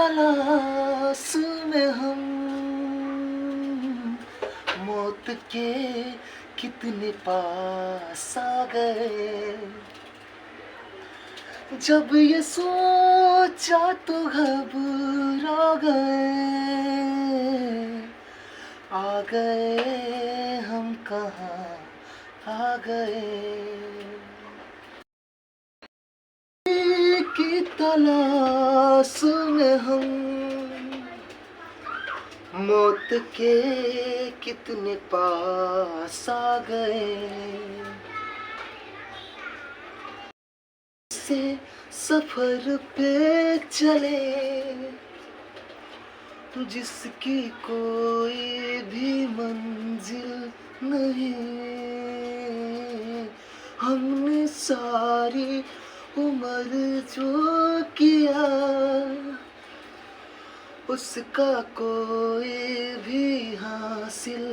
तलाश में हम मौत के कितने पास आ गए। जब ये सोचा तो घबरा गए, आ गए हम कहाँ आ गए। की तलाश में हम मौत के कितने पास आ गए। से सफर पे चले जिसकी कोई भी मंजिल नहीं। हमने सारी उम्र जो किया उसका कोई भी हासिल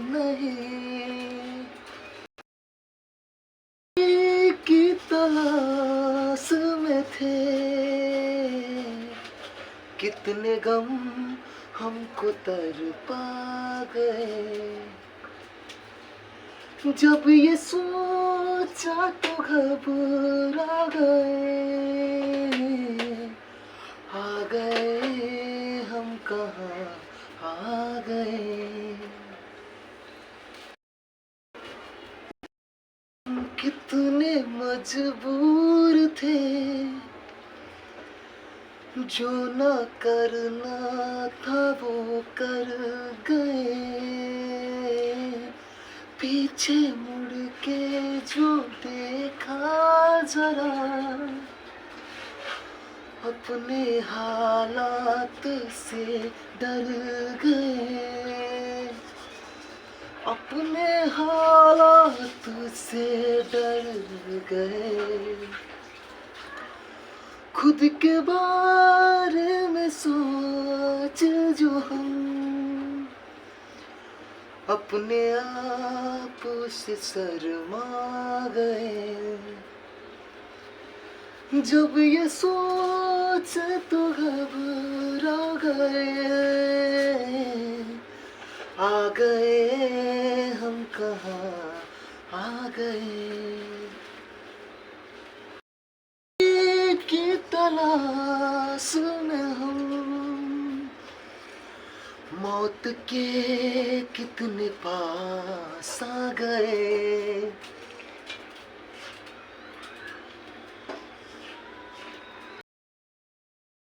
नहीं। की तलाश में थे कितने गम हमको तड़पा गए। जब ये सोचा तो घबरा गए, आ गए हम कहाँ आ गए। कितने मजबूर थे जो ना करना था वो कर गए। पीछे मुड़ के जो देखा जरा अपने हालात से डर गए। अपने हालात से डर गए। खुद के बारे में सोच जो हम अपने आप से शर्मा गए। जब ये सोच तो घबरा गए, आ गए हम कहाँ आ गए। की तलाश में हम मौत के कितने पास आ गए।